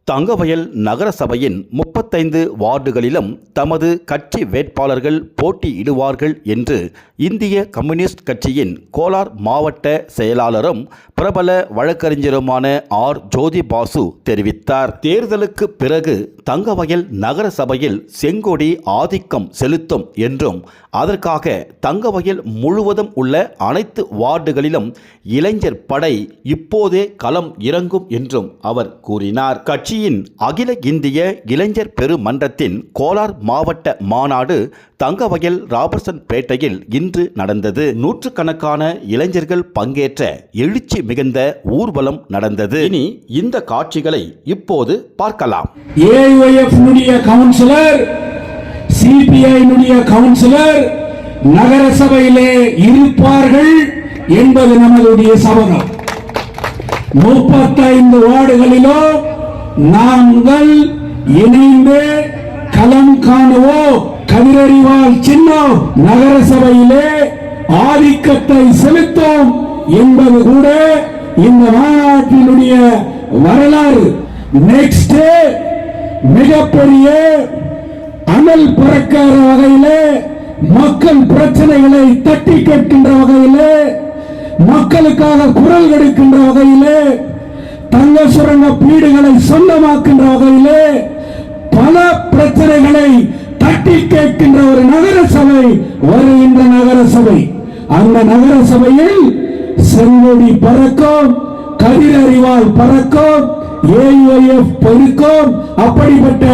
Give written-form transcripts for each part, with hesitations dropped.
தங்கவயல் நகர சபையின் 35 வார்டுகளிலும் தமது கட்சி வேட்பாளர்கள் போட்டியிடுவார்கள் என்று இந்திய கம்யூனிஸ்ட் கட்சியின் கோலார் மாவட்ட செயலாளரும் பிரபல வழக்கறிஞருமான ஆர் ஜோதி பாசு தெரிவித்தார். தேர்தலுக்கு பிறகு தங்கவயல் நகர சபையில் செங்கொடி ஆதிக்கம் செலுத்தும் என்றும் அதற்காக தங்கவயல் முழுவதும் உள்ள அனைத்து வார்டுகளிலும் இளைஞர் படை இப்போதே களம் இறங்கும் என்றும் அவர் கூறினார். கட்சியின் அகில இந்திய இளைஞர் பெருமன்றத்தின் கோலார் மாவட்ட மாநாடு தங்கவயல் ராபர்சன் பேட்டையில் இன்று நடந்தது. நூற்றுக்கணக்கான இளைஞர்கள் பங்கேற்ற எழுச்சி மிகுந்த ஊர்வலம் நடந்தது. இனி இந்த காட்சிகளை இப்போது பார்க்கலாம். கவுன்சிலர், சிபிஐ கவுன்சிலர் நகர சபையிலே இருப்பார்கள் என்பது நம்மளுடைய சபதம். 35 வார்டுகளிலோ நாங்கள் இணைந்து களம் காணுவோம். கதிரறிவால் சின்னம் நகர சபையிலே ஆதிக்கத்தை செலுத்தும் என்பது கூட இந்த மாநாட்டினுடைய வரலாறு. நெக்ஸ்ட் மிகப்பெரிய அனல் பறக்கிற வகையிலே, மக்கள் பிரச்சனைகளை தட்டி கேட்கின்ற வகையிலே, மக்களுக்காக குரல் எடுக்கின்ற வகையிலே, தங்க சுரங்க பீடுகளை சொந்தமாக்கின்ற வகையிலே பல பிரச்சனைகளை தட்டி கேட்கின்ற ஒரு நகர சபை வருகின்ற நகர சபை. அந்த நகர சபையில் செங்கொடி பறக்கும், கதிரறிவால் பறக்கும், ஏஐஎஃப் பெருக்கும். அப்படிப்பட்ட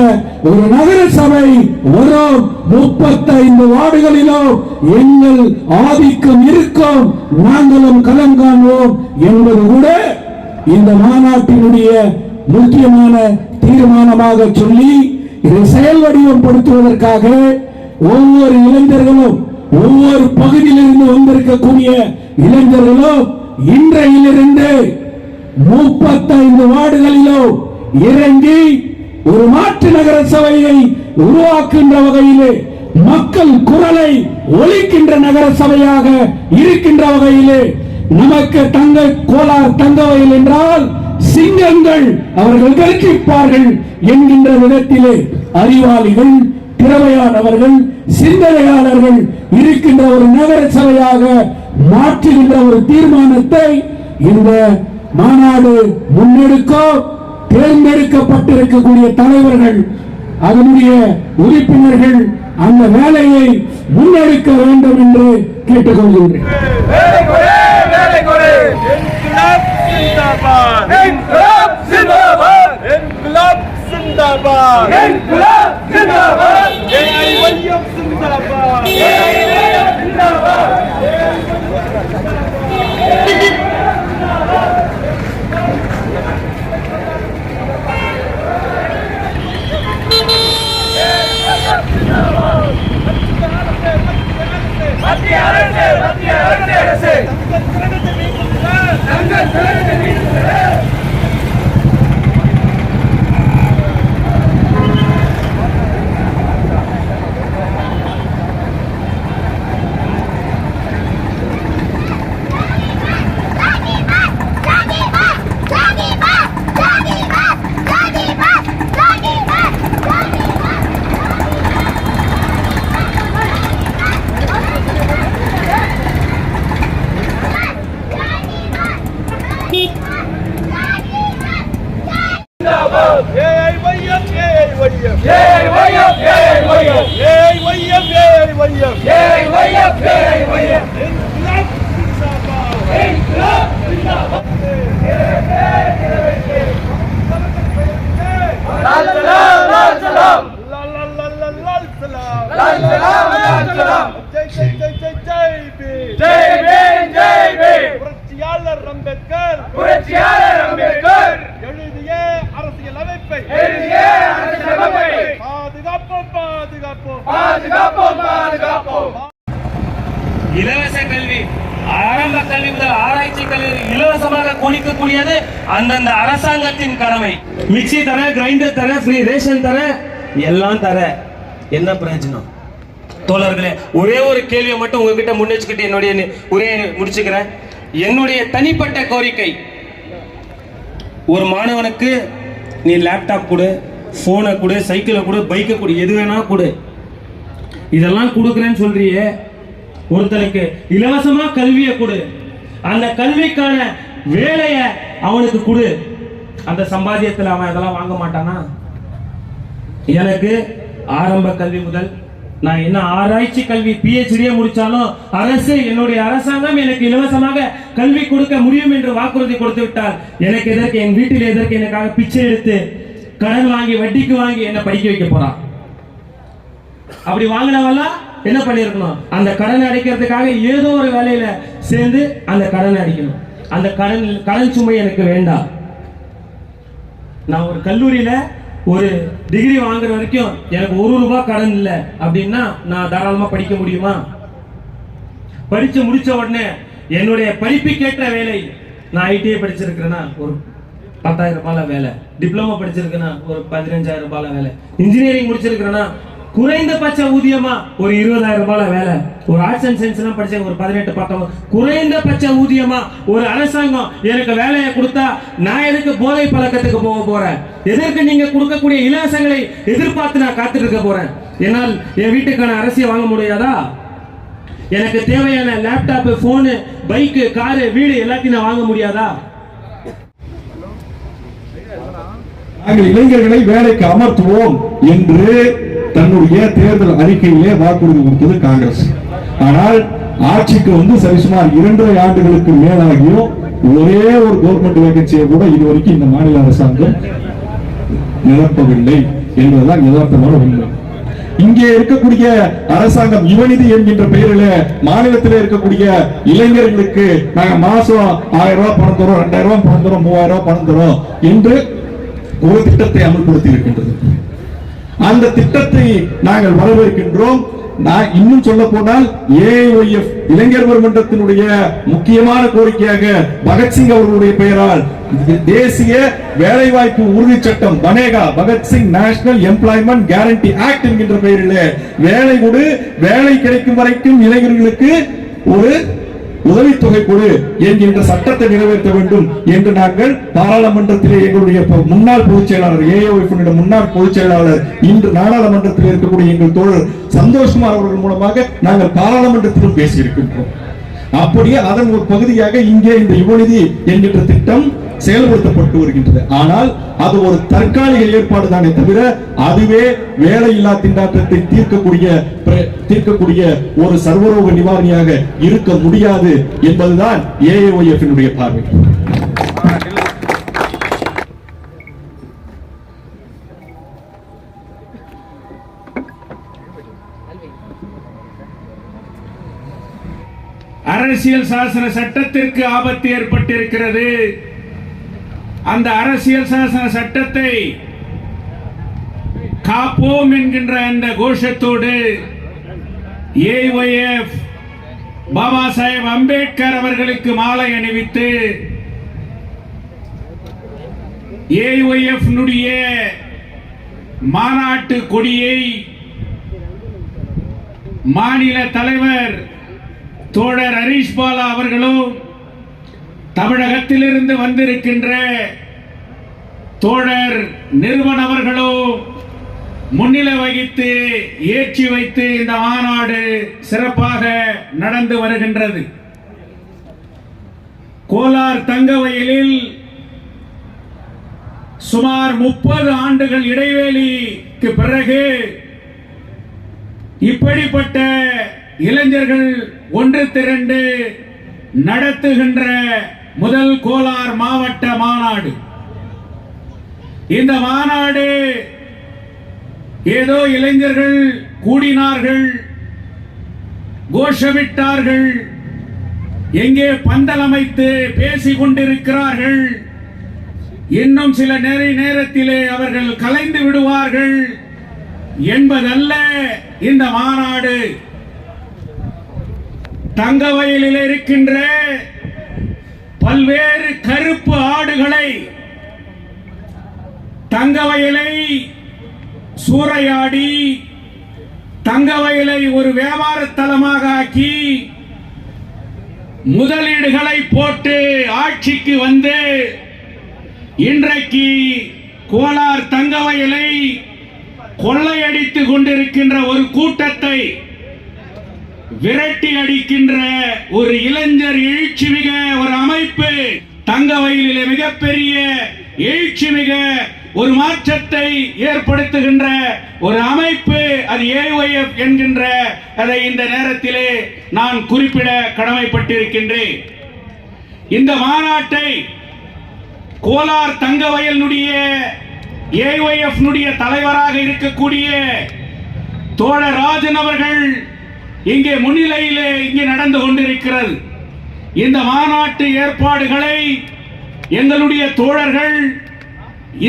ஒரு நகர சபை வரும். 35 வார்டுகளிலும் எங்கள் ஆதிக்கம் இருக்கும், நாங்களும் களம் காண்போம் என்பது கூட இந்த மாநாட்டினுடைய முக்கியமான தீர்மானமாக சொல்லி இதை செயல் வடிவப்படுத்துவதற்காக ஒவ்வொரு இளைஞர்களும், ஒவ்வொரு பகுதியிலிருந்து வந்திருக்கக்கூடிய இளைஞர்களும் இன்றையிலிருந்து 35 வார்டுகளிலும் இறங்கி ஒரு மாற்று நகர சபையை உருவாக்குகின்ற வகையிலே, மக்கள் குரலை ஒலிக்கின்ற நகர சபையாக இருக்கின்ற வகையிலே, நமக்கு கோலார் தங்கவயல் என்றால் சிங்கங்கள் அவர்கள் கற்கிப்பார்கள் என்கின்ற விதத்திலே அறிவாளிகள், திறமையானவர்கள், சிந்தனையாளர்கள் இருக்கின்ற ஒரு நகர சபையாக மாற்றுகின்ற ஒரு தீர்மானத்தை இந்த மாநாடு முன்னெடுக்கும். தேர்ந்தெடுக்கப்பட்டிருக்கக்கூடிய தலைவர்கள், அதனுடைய உறுப்பினர்கள் அந்த வேலையை முன்னெடுக்க வேண்டும் என்று கேட்டுக்கொள்கின்றேன். இலவச கல்வி, ஆரம்ப கல்வி முதல் ஆராய்ச்சி கல்வி இலவசமாக கொடுக்கக்கூடியது அந்தந்த அரசாங்கத்தின் கடமை. மிக்சி தர, கிரைண்டர் தர, ஃப்ரீ ரேஷன் தர, எல்லாம் தர, என்ன பிரயோஜனம்? தோழர்களே, ஒரே ஒரு கேள்வியை மட்டும் உங்ககிட்ட முன்னெச்சுக்கிட்டு என்னுடைய உரையை முடிச்சுக்கிறேன். என்னுடைய தனிப்பட்ட கோரிக்கை, ஒரு மாணவனுக்கு நீ லேப்டாப் கொடு, ஃபோனை கொடு, சைக்கிளை கொடு, பைக்கை கொடு, எது வேணா கொடு, இதெல்லாம் கொடுக்குறேன்னு சொல்றியே. ஒருத்தனுக்கு இலவசமா கல்வியை கொடு, அந்த கல்விக்கான வேலைய அவனுக்கு கொடு. அந்த சம்பாத்தியத்தில் அவன் இதெல்லாம் வாங்க மாட்டானா? எனக்கு ஆரம்ப கல்வி முதல் நான் என்ன ஆராய்ச்சி கல்வி PhD முடிச்சாலும் அரசு, என்னுடைய அரசாங்கம் எனக்கு இலவசமாக கல்வி கொடுக்க முடியும் என்று வாக்குறுதி கொடுத்து விட்டால் எனக்கு எதற்கு, என் வீட்டில் எதற்கு எனக்காக பிச்சை எடுத்து கடன் வாங்கி வட்டிக்கு வாங்கி என்ன படிக்க வைக்க போறான்? அப்படி வாங்கினவெல்லாம் என்ன பண்ணிருக்கணும்? அந்த கடனை அடைக்கிறதுக்காக ஏதோ ஒரு வேலையில சேர்ந்து அந்த கடனை அடிக்கணும். அந்த கடன் சுமை எனக்கு வேண்டாம். நான் ஒரு கல்லூரியில ஒரு டிகிரி வாங்குற வரைக்கும் எனக்கு ₹1 கடன் இல்லை அப்படின்னா நான் தாராளமா படிக்க முடியுமா? படிச்சு முடிச்ச உடனே என்னுடைய படிப்புக்கேற்ற வேலை, நான் ITI படிச்சிருக்கிறேன்னா ஒரு ₹10,000 வேலை, டிப்ளமோ படிச்சிருக்கேன்னா ஒரு ₹15,000 வேலை, இன்ஜினியரிங் முடிச்சிருக்கிறேன்னா குறைந்தபட்ச ஊதியமா ஒரு ₹20,000 வேலை, ஒரு ஆர்ட்ஸ் அண்ட் சயின்ஸ் எல்லாம் படிச்ச ஒரு 18-19 குறைந்தபட்ச ஊதியமா ஒரு அரசாங்கம் எனக்கு வேலையை கொடுத்தா நான் எதுக்கு போதை பழக்கத்துக்கு போக போறேன்? எதற்கு நீங்க கொடுக்கக்கூடிய இலவசங்களை எதிர்பார்த்து நான் காத்துட்டு இருக்க போறேன்? என்னால் என் வீட்டுக்கான அரசியை வாங்க முடியாதா? எனக்கு தேவையான லேப்டாப், போனு, பைக்கு, காரு, வீடு எல்லாத்தையும் நான் வாங்க முடியாதா? நாங்கள் இளைஞர்களை வேலைக்கு அமர்த்துவோம் என்று தன்னுடைய தேர்தல் அறிக்கையிலே வாக்குறுதி கொடுத்தது காங்கிரஸ். ஆனால் ஆட்சிக்கு வந்து சரிசுமார் 2.5 ஆண்டுகளுக்கு மேலாகியும் ஒரே ஒரு கவர்மெண்ட் வேகன்சியை கூட இதுவரைக்கும் இந்த மாநில அரசாங்கம் நிரப்பவில்லை என்பதுதான் யதார்த்தமான உண்மை. இங்கே இருக்கக்கூடிய அரசாங்கம் யுவநிதி என்கின்ற பெயரில் மாநிலத்தில் இருக்கக்கூடிய இளைஞர்களுக்கு நாங்க மாசம் 1000 ரூபாய் பணம் தரோம், 2000 ரூபாய் பணம் தரோம், 3000 ரூபாய் பணம் தரோம் என்று ஒரு திட்டத்தை அமல்படுத்தி இருக்கின்றது. அந்த திட்டத்தை நாங்கள் வரவேற்கின்றோம். நான் இன்னும் சொல்ல போனால் AIYF இளைஞர் மன்றத்தினுடைய முக்கியமான கோரிக்கையாக பகத்சிங் அவர்களுடைய பெயரால் தேசிய வேலைவாய்ப்பு உறுதி சட்டம் பனேகா, Bhagat Singh national employment guarantee act என்கின்ற பெயரில் வேலை கொடு, வேலை கிடைக்கும் வரைக்கும் இளைஞர்களுக்கு ஒரு உதவித்தொகை கொடு என்கின்ற சட்டத்தை நிறைவேற்ற வேண்டும் என்று நாங்கள் பாராளுமன்றத்திலே எங்களுடைய முன்னாள் பொதுச் செயலாளர், AIYF முன்னாள் பொதுச் செயலாளர், இன்று நாடாளுமன்றத்தில் இருக்கக்கூடிய எங்கள் தோழர் சந்தோஷ்குமார் அவர்கள் மூலமாக நாங்கள் பாராளுமன்றத்திலும் பேசியிருக்கின்றோம். அப்படியே அதன் ஒரு பகுதியாக இங்கே இந்த யுவநிதி என்கின்ற திட்டம் செயல்படுத்தப்பட்டு வருகின்றது. ஆனால் அது ஒரு தற்காலிக ஏற்பாடு தானே தவிர அதுவே வேலையில்லா திண்டாட்டத்தை தீர்க்கக்கூடிய ஒரு சர்வரோக நிவாரணியாக இருக்க முடியாது என்பதுதான் AIYF பார்வை. அரசியல் சாசன சட்டத்திற்கு ஆபத்து ஏற்பட்டிருக்கிறது. அந்த அரசியல் சாசன சட்டத்தை காப்போம் என்கின்ற அந்த கோஷத்தோடு AIYF பாபா சாஹேப் அம்பேத்கர் அவர்களுக்கு மாலை அணிவித்து AIYF மாநாட்டு கொடியை மாநில தலைவர் தோழர் ஹரீஷ் பாலா அவர்களும் தமிழகத்திலிருந்து வந்திருக்கின்ற தோழர் நிறுவன் அவர்களும் முன்னிலை வகித்து ஏற்றி வைத்து இந்த மாநாடு சிறப்பாக நடந்து வருகின்றது. கோலார் தங்கவயலில் சுமார் 30 ஆண்டுகள் இடைவெளிக்கு பிறகு இப்படிப்பட்ட இளைஞர்கள் ஒன்று திரண்டு நடத்துகின்ற முதல் கோலார் மாவட்ட மாநாடு. இந்த மாநாடு ஏதோ இளைஞர்கள் கூடினார்கள், கோஷமிட்டார்கள், எங்கே பந்தல் அமைத்து பேசிக் கொண்டிருக்கிறார்கள், இன்னும் சில நேரத்திலே அவர்கள் கலைந்து விடுவார்கள் என்பதல்ல இந்த மாநாடு. தங்கவயலில் இருக்கின்ற பல்வேறு கருப்பு ஆடுகளை, தங்கவயலை சூறையாடி தங்கவயலை ஒரு வியாபார தலமாக ஆக்கி முதலீடுகளை போட்டு ஆட்சிக்கு வந்து இன்றைக்கு கோலார் தங்கவயலை கொள்ளையடித்துக் கொண்டிருக்கின்ற ஒரு கூட்டத்தை விரட்டி அடிக்கின்ற ஒரு இளைஞர் எழுச்சிமிக ஒரு அமைப்பு, தங்கவயலிலே மிகப்பெரிய எழுச்சிமிக ஒரு மாற்றத்தை ஏற்படுத்துகின்ற ஒரு அமைப்பு, அது AYF என்கின்ற அதை இந்த நேரத்திலே நான் குறிப்பிட கடமைப்பட்டிருக்கின்றேன். இந்த மாநாட்டை கோலார் தங்கவயலுடைய AYF தலைவராக இருக்கக்கூடிய தோழர் ராஜன் அவர்கள் இங்கே முன்னிலையிலே இங்கே நடந்து கொண்டிருக்கிறது. இந்த மாநாட்டு ஏற்பாடுகளை எங்களுடைய தோழர்கள்,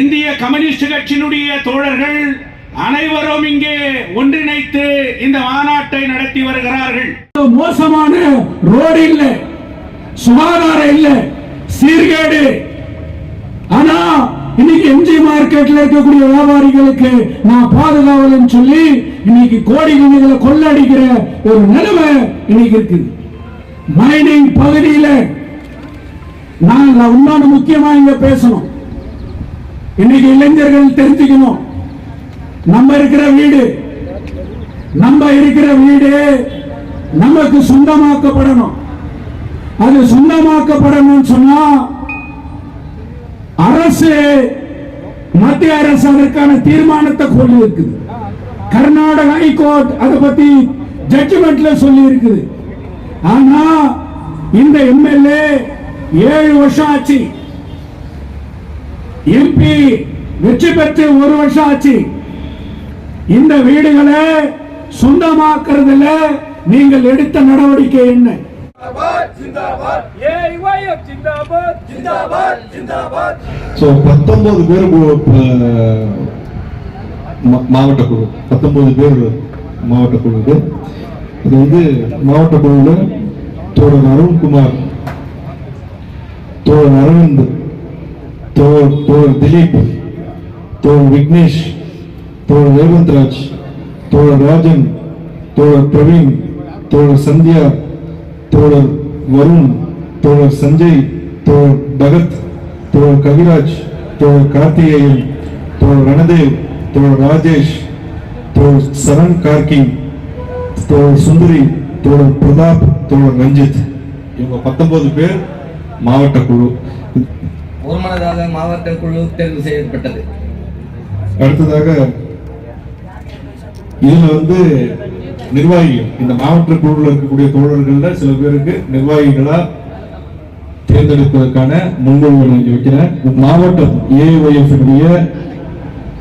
இந்திய கம்யூனிஸ்ட் கட்சியினுடைய தோழர்கள் அனைவரும் இங்கே ஒன்றிணைத்து இந்த மாநாட்டை நடத்தி வருகிறார்கள். மோசமான ரோடு இல்ல, சுகாதாரம் இல்ல, சீர்கேடு. ஆனா இன்னைக்கு எம்ஜி மார்க்கெட்ல இருக்கக்கூடிய வியாபாரிகளுக்கு நான் பாதுகாவலன்னு சொல்லி இன்னைக்கு கோடிக்கணக்கில் கொள்ளடிக்கிற ஒரு நிலைமை இன்னைக்கு இருக்கு. மைனிங் பகுதியில் நான் இன்னொன்று முக்கியமா இங்க பேசணும். இன்னைக்கு இளைஞர்கள் தெரிஞ்சுக்கணும், நம்ம இருக்கிற வீடு நமக்கு சொந்தமாக்கப்படணும். அது சொந்தமாக்கப்படணும் சொன்னா அரசு, மத்திய அரசு அதற்கான தீர்மானத்தை சொல்லி இருக்குது. கர்நாடக ஹைகோர்ட் அதை பத்தி ஜட்ஜ்மெண்ட்ல சொல்லி இருக்குது. ஆனா இந்த எம்எல்ஏ 7 வருஷம் ஆச்சு, MP வெற்றி பெற்று 1 வருஷம் ஆச்சு. இந்த வீடுகளை சொந்தமாக்குறதுல நீங்கள் எடுத்த நடவடிக்கை என்ன? So 19 பேர் மாவட்ட குழு, 19 பேர் மாவட்ட குழு. இது வந்து மாவட்ட குழுவில் தோழர் அருண்குமார், தோழர் அரவிந்த், தோழர் திலீப், தோழர் விக்னேஷ், தோழர் ரேவந்த்ராஜ், தோழர் ராஜன், தோழர் பிரவீன், தோழர் சந்தியா, தோழர் வருண், தோழர் சஞ்சய், தோழர் பகத், தோழர் கவிராஜ், தோழர் கார்த்திகேயன், தோழர் ரணதேவ், தோழர் ராஜேஷ், தோழர் சரண் கார்கி, தோழர் சுந்தரி, தோழர் பிரதாப், தோழர் ரஞ்சித். இவங்க 19 பேர் மாவட்ட குழு. ஒருமனதாக மாவட்ட குழு தேர்வு செய்யப்பட்டது. அடுத்ததாக இதுல வந்து நிர்வாகிகள், இந்த மாவட்ட குழுவில் இருக்கக்கூடிய தோழர்கள்ல சில பேருக்கு நிர்வாகிகளா தேர்ந்தெடுப்பதற்கான முன்மொழிவுகளை வைக்கிறேன். மாவட்டம் AYF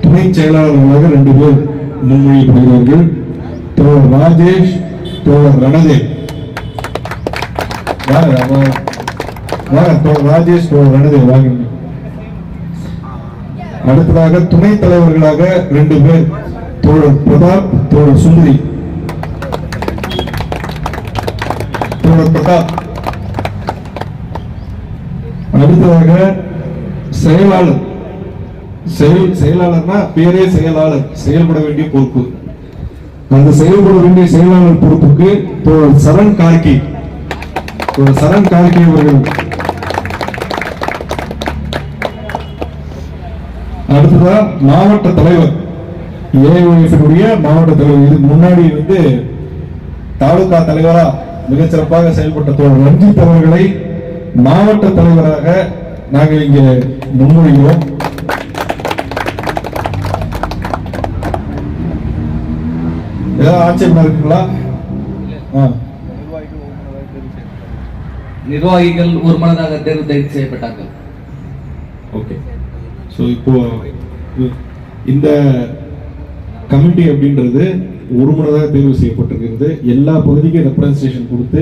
துணை செயலாளர்களாக 2 பேர் முன்மொழியப்படுகிறார்கள். தோழர் ராஜேஷ், தோழர் ரணதேவ். தோழர் ராஜேஷ், தோழர் ரணதேவ் வாங்க. அடுத்ததாக துணை தலைவர்களாக 2 பேர், தோழர் பிரதாப், தோழர் சுந்தரி. தோழர் பிரதாப். அடுத்ததாக செயலாளர். செயலாளர்னா பேரே செயலாளர், செயல்பட வேண்டிய பொறுப்பு. அந்த செயல்பட வேண்டிய செயலாளர் பொறுப்புக்கு தோழர் சரண் கார்கி, தோழர் சரண் கார்கி அவர்கள். அடுத்ததா மாவட்ட தலைவர், AYF மாவட்ட தலைவர். இதுக்கு முன்னாடி வந்து தாலுகா தலைவரா மிகச்சிறப்பாக செயல்பட்ட தோழர் ரஞ்சித் அவர்களை மாவட்ட தலைவராக நாங்கள் இங்கே முன்மொழிகிறோம். ஏதாவது ஆட்சேபம் இருக்குங்களா? நிர்வாகிகள் ஒருமனதாக தேர்வு செய்யப்பட்டார்கள். ஓகே. ஸோ இப்போ இந்த கமிட்டி அப்படின்றது ஒருமனதாக தேர்வு செய்யப்பட்டிருக்கிறது. எல்லா பகுதிக்கும் ரெப்ரசன்டேஷன் கொடுத்து